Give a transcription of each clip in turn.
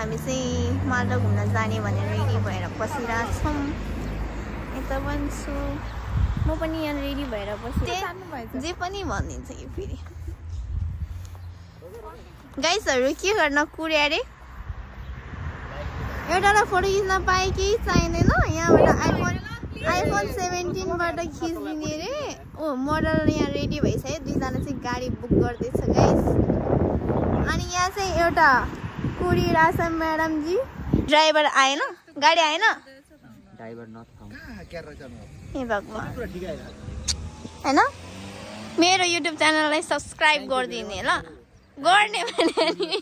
हामी चाहिँ मालदा घुम्न जाने भनेर रेडी भएर बसिरहेको छौँ। यता पनि छु म पनि यहाँ रेडी भएर बसिरहेको जे पनि भनिदिन्छ कि फेरि गाइसहरू के गर्न कुर्यो अरे एउटालाई फोटो खिच्न पाए कि चाहिँदैन यहाँबाट आइफोन 17 बाट खिच्दिने रे ओ मोडल यहाँ रेडी भइसक्यो दुईजना चाहिँ गाडी बुक गर्दैछ गाइस अनि यहाँ चाहिँ एउटा कुरिरहेछ म्याडम जी ड्राइभर आएन गाडी आएन ड्राइभर नट फाउन्ड हे भगवान हैन मेरो युट्युब च्यानललाई सब्स्क्राइब गरिदिने ल गर्ने भने नि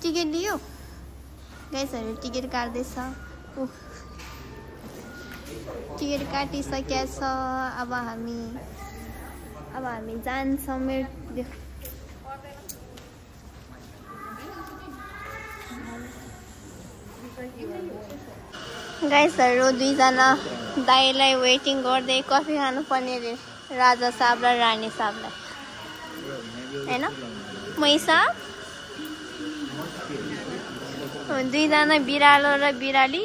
टिकट दियो गाइसहरु टिकट काट्दैछ टिकट काटिसकेको छ अब हामी जान्छौँ गाइसहरु दुईजना दाइलाई वेटिङ गर्दै कफी खानु पर्ने रे राजा साहब र रानी साहबलाई हैन मैसा दुईजना बिरालो र बिराली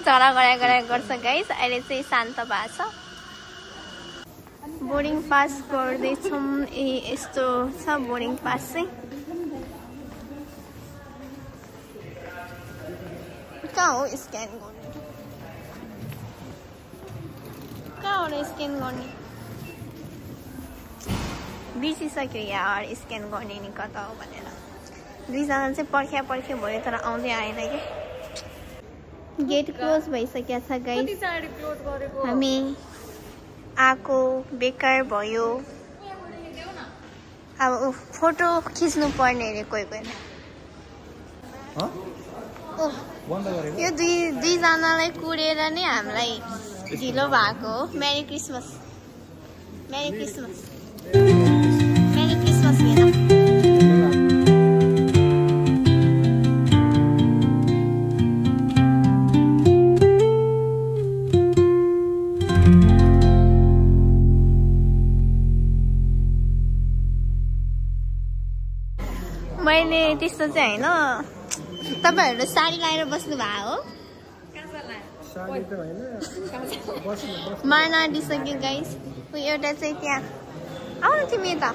झगडा गर्छ गाइस अहिले चाहिँ शान्त भएको छ बोर्डिङ पास गर्दैछौँ यस्तो छ बोर्डिङ पास चाहिँ कहाँ हो स्क्यान गर्ने कहाँबाट स्क्यान गर्ने बिर्सिसक्यो यार स्क्यान गर्ने नि कता हो भनेर दुईजना चाहिँ पर्ख्या भयो तर आउँदै आएन के गेट क्लोज भइसकेको छ गाइस हामी आको बेकार भयो अब फोटो खिच्नु पर्ने रे कोही यो दुईजनालाई कुरेर नै हामीलाई ढिलो भएको हो मेरी क्रिसमस मैले त्यस्तो चाहिँ हैन तपाईहरुले साडी लाएर बस्नु भएको हो मार्न आँटिसक्यो गाइस एउटा चाहिँ त्यहाँ आउनु तिमी यता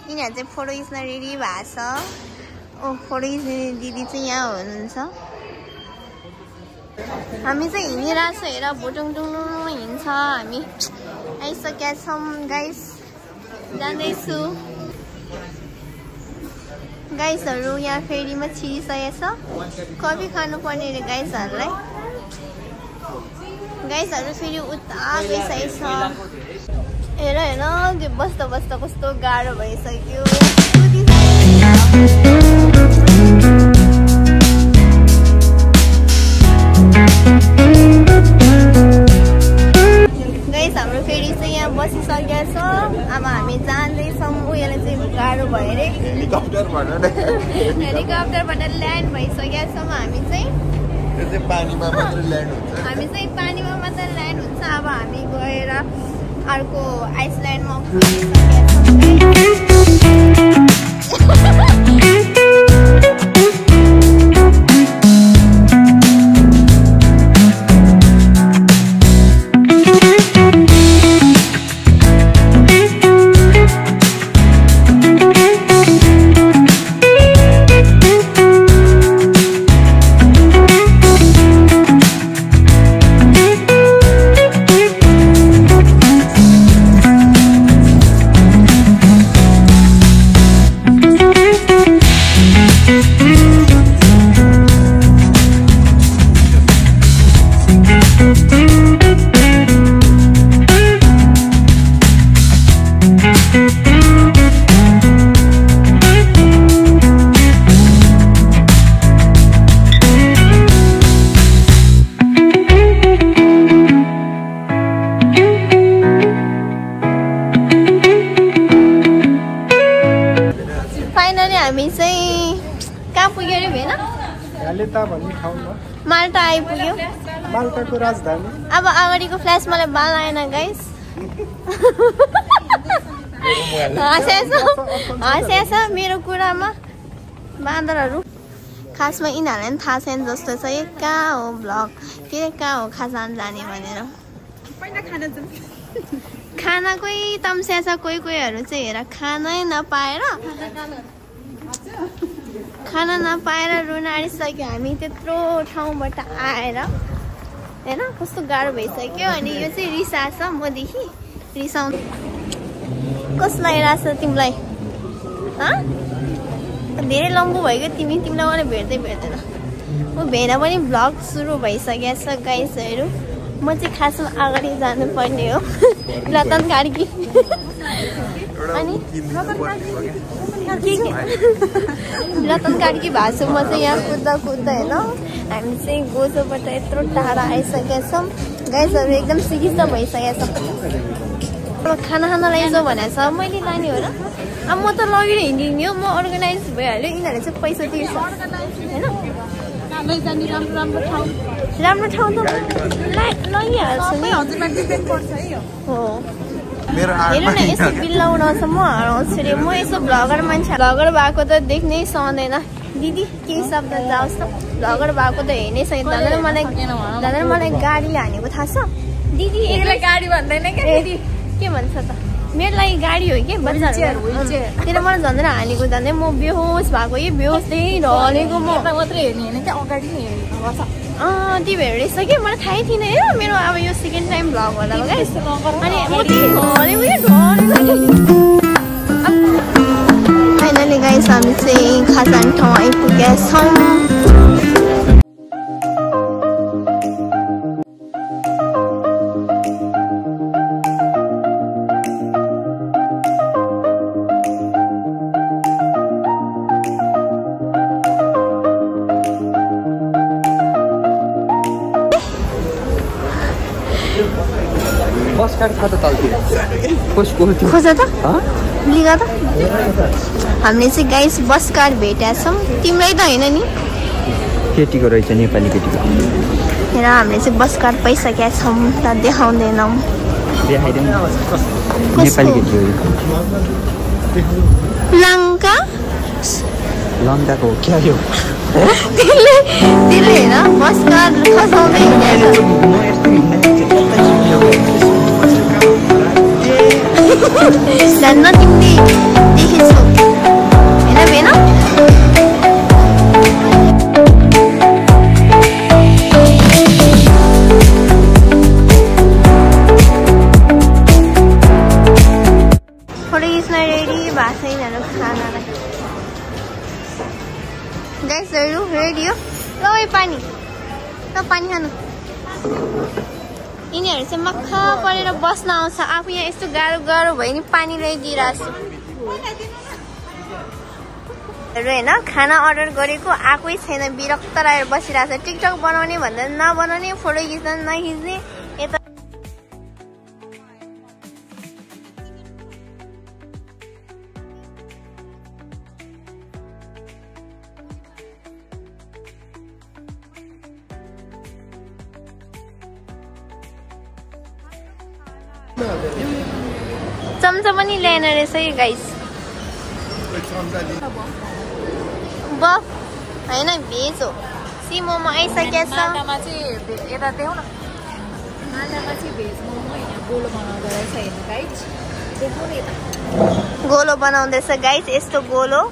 यिनीहरू चाहिँ फोटो खिच्न रेडी भएको छ ओ फोटो खिच्ने दिदी चाहिँ यहाँ हुनुहुन्छ हामी चाहिँ हिँडिरहेको छ हेर भोटुङ हिँड्छ हामी आइसकेका छौँ गाइस जाँदैछु गाइसहरु यहाँ फेरीमा छिरिसकेको छ कफी खानु पर्ने रे गाइसहरु फेरि उता गइसकेको छ हेर त्यो बस्दा कस्तो गाह्रो भइसक्यो गाइस हाम्रो फेरि चाहिँ यहाँ बसिसकेको छ अब हामी जाँदैछौँ उयोले चाहिँ गाह्रो भयो रे हेलिकप्टरबाट ल्यान्ड भइसकेको छौँ हामी चाहिँ पानीमा मात्र ल्यान्ड हुन्छ अब हामी गएर अर्को आइसल्यान्डमा हामी चाहिँ कहाँ पुग्यो रे भेना गालेता भन्ने ठाउँमा माल्टा आइपुग्यो माल्टाको राजधानी अब अगाडिको फ्ल्यास मलाई बाल आएन गाइस हँसेछ मेरो कुरामा बाँदरहरू। खासमा यिनीहरूलाई पनि थाहा छैन जस्तो छ यो कहाँ हो भ्लग के कहाँ हो खाजा जाने भनेर। खाना कोही तम्स्या छ कोहीहरू चाहिँ हेर खानै नपाएर रुन आँटिसक्यो हामी त्यत्रो ठाउँबाट आएर होइन कस्तो गाह्रो भइसक्यो। अनि यो चाहिँ रिसाछ मदेखि रिसाउनु कसलाई लाग्छ तिमीलाई धेरै लम्बु भइगयो तिमीलाई मलाई भेट्दैन म भेना पनि भ्लग सुरु भइसकेको छ गाइसहरू। म चाहिँ खासमा अगाडि जानुपर्ने हो रतन कार्की अनि रतन कार्की भाषु म चाहिँ यहाँ कुद्दा होइन हामी चाहिँ गोजोबाट यत्रो टाढा आइसकेका छौँ गाइसहरू एकदम सिकिस्त भइसकेको छ। अब खाना लैजाऊ भनेको छ मैले लाने हो र अब म त लगेर हिँडिदिने हो म अर्गनाइज भइहाल्यो यिनीहरूले चाहिँ पैसा तिर्छ होइन राम्रो ठाउँ त लगिहाल्छु नि हो। हेर्नु न यसो बिल्ला उडाउँछ म हराउँछु रे म यसो भ्लगर मान्छे भ्लगर भएको त देख्नै सहँदैन दिदी केही शब्द जाओस् त भ्लगर भएको त हेर्नै सक्दैन। दादाले मलाई गाडीले हानेको थाहा छ दिदी गाडी भन्दैन क्या दिदी के भन्छ त मेरो लागि गाडी हो कि बच्चाहरू त्यसले मलाई झन्डै हानेको जाँदै म बेहोस भएको यो बेहोस त्यही ढलेको म मात्रै हेर्ने होइन क्या अगाडि नै हेर्नुपर्छ त्यो रहेछ कि मलाई थाहै थिएन हेर मेरो अब यो सेकेन्ड टाइम भ्लग होला अनि फाइनली गाइस हामी चाहिँ खाजान ठाउँ आइपुगेका छौँ। बस कार्ड कता तलतिर खोज त लिगा त हामीले चाहिँ गाइस बस कार्ड भेटेका छौँ तिमीलाई त होइन नि केटीको रहेछ नेपाली केटीको हेर हामीले चाहिँ बस कार्ड पाइसकेका छौँ त देखाउँदैनौँ नेपाली केटी हो लङ्काको क्या हो त्यसले हेर बस कार्ड खसाउँदै जान्न तिमीले देखेछौ होइन भेन फोटो खिच्न रेडी भएको छ यिनीहरू खानालाई गाइसहरू रेडी हो ल पानी ल पानी खानु। यिनीहरू चाहिँ मक्ख परेर बस्न आउँछ आफू यहाँ यस्तो गाह्रो भयो नि पानी ल्याइदिइरहेको छु होइन खाना अर्डर गरेको आएकै छैन विरक्त लागेर बसिरहेको छ टिकटक बनाउने भन्दा नबनाउने फोटो खिच्दा नखिच्ने यता चम्चा पनि ल्याएन रहेछ कि गाइस बफ होइन भेज हो सी मोमो आइसकेको छ यता देऊ न माछामा चाहिँ भेज मोमो होइन गोलो बनाउँदो रहेछ हेर्नु गाइस देखाउ न यता गोलो बनाउँदैछ गाइस यस्तो गोलो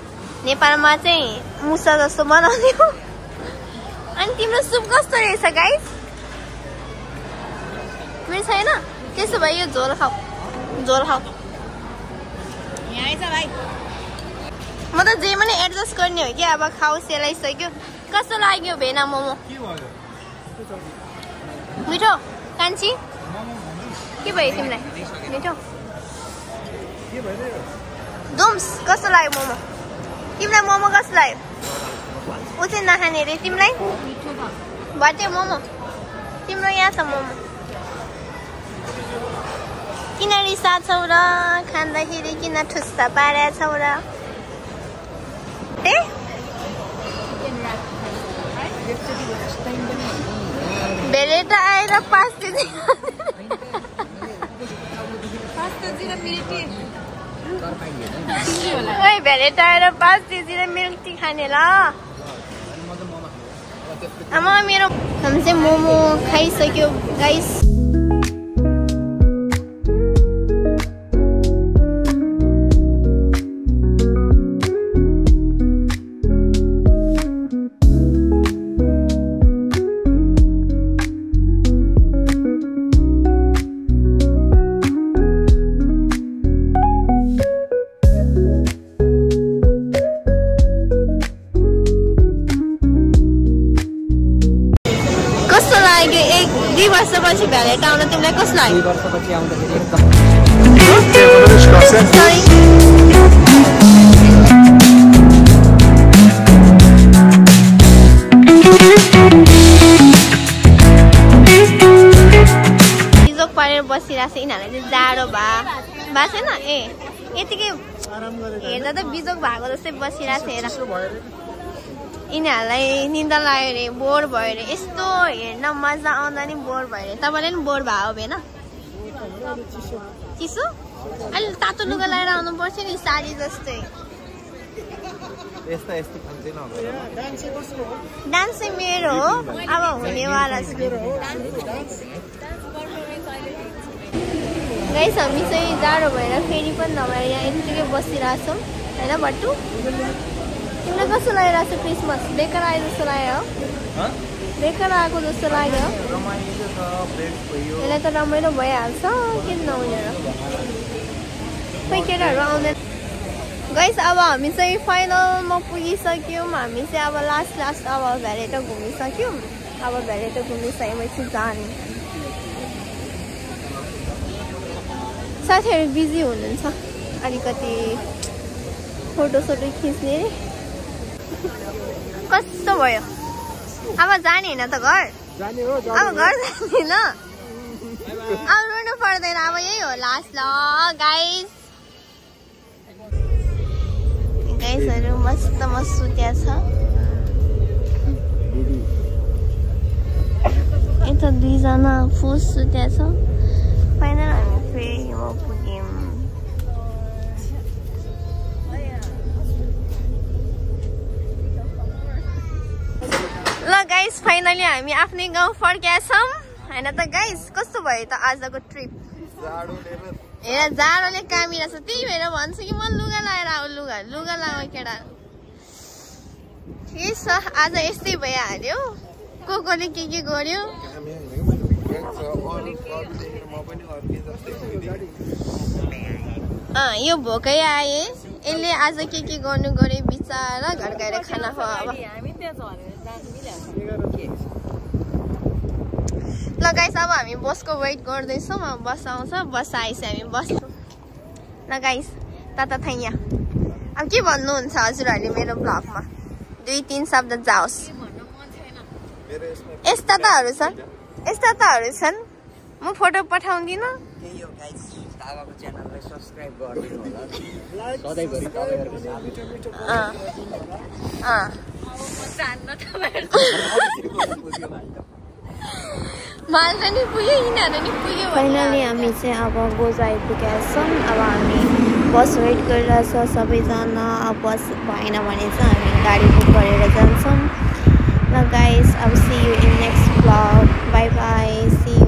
नेपालमा चाहिँ मुसा जस्तो बनाउने हो। अनि तिम्रो सुप कस्तो रहेछ गाइस मेरो छैन त्यसो भए यो झोल खाऊ यहाँ आइज भाइ म त जे पनि एडजस्ट गर्ने हो कि अब खाऊ सेलाइसक्यो कस्तो लाग्यो भेना मोमो मिठो कान्छी के भयो तिमीलाई मिठो धुम्स कस्तो लाग्यो मोमो तिमीलाई मोमो कस्तो लाग्यो ऊ चाहिँ नखाने रे तिमीलाई भट्यो मोमो तिम्रो यहाँ छ मोमो किन रिसाछौ र खाँदाखेरि किन ठुस्सा पारेका छौ र भेरेटा आएर 5 केजी ओइ भेरेटा आएर 5 केजी मिल्क टी खाने ल आमा मेरो हामी चाहिँ मोमो खाइसक्यो गाइस वर्षपछि भेलेट आउन तिमीलाई कस्तो लाग्यो 2 वर्षपछि आउँदाखेरि एकदम बिजोक पारेर बसिरहेको छ यिनीहरूलाई चाहिँ जाडो भएको छैन ए यतिकै हेर्दा त बिजोक भएको जस्तै बसिरहेको छ हेर यिनीहरूलाई निन्दा लाग्यो अरे बोर भयो अरे यस्तो हेर्न मजा आउँदा नि बोर भयो अरे तपाईँले नि बोर भयो भएन चिसो अहिले तातो लुगा लगाएर आउनु पर्छ नि साडी जस्तै डान्स चाहिँ मेरो हो अब हुनेवाला छु गाइस हामी चाहिँ जाडो भएर फेरि पनि नभएर यहाँ यतिकै बसिरहेछौँ होइन बट्टु तिमीलाई कस्तो लागिरहेको छ क्रिसमस बेकार आयो जस्तो लाग्यो बेकार आएको जस्तो लाग्यो यसलाई त रमाइलो भइहाल्छ किन नहुने र खोइ केटाहरू आउँदैन गाइस अब हामी चाहिँ फाइनलमा पुगिसक्यौँ हामी चाहिँ अब लास्ट अब भेरेटा घुमिसक्यौँ अब भेरेटा घुमिसकेपछि जाने साथीहरू बिजी हुनुहुन्छ अलिकति फोटोसोटो खिच्ने कस्तो भयो अब जाने होइन त घर अब घर जाने ल अब रुनु पर्दैन अब यही हो लास्ट ल गाइसहरू मस्त सुत्या छ यता 2 जना फुस सुत्या छ फाइनल हामी फेरि पुग्यौँ ल गाइस फाइनली हामी आफ्नै गाउँ फर्किएछौँ होइन त गाइस कस्तो भयो त आजको ट्रिप हेर जाडोले कामिरहेछ त्यही भएर भन्छु कि म लुगा लगाएर आऊ लुगा लगाऊ केटा ठिकै छ आज यस्तै भइहाल्यो कोले के गर्यो यो भोकै आए यसले आज के गर्नु गरे बिचारा घर गएर खाना खुवायो ल गाइस अब हामी बसको वेट गर्दैछौँ अब बस आउँछ बस आएछ हामी बस्छौँ ल गाइस ताता थैया अब के भन्नुहुन्छ हजुरहरूले मेरो ब्लगमा 2-3 शब्द जाओस् यस्ता तहरू छन् म फोटो पठाउँदिनँ फाइनली हामी चाहिँ अब गोजा आइपुगेका छौँ अब हामी बस वेट गरिरहेछ सबैजना अब बस भएन भने चाहिँ हामी गाडी बुक गरेर जान्छौँ ल गाइस अब see you in next blog bye bye see you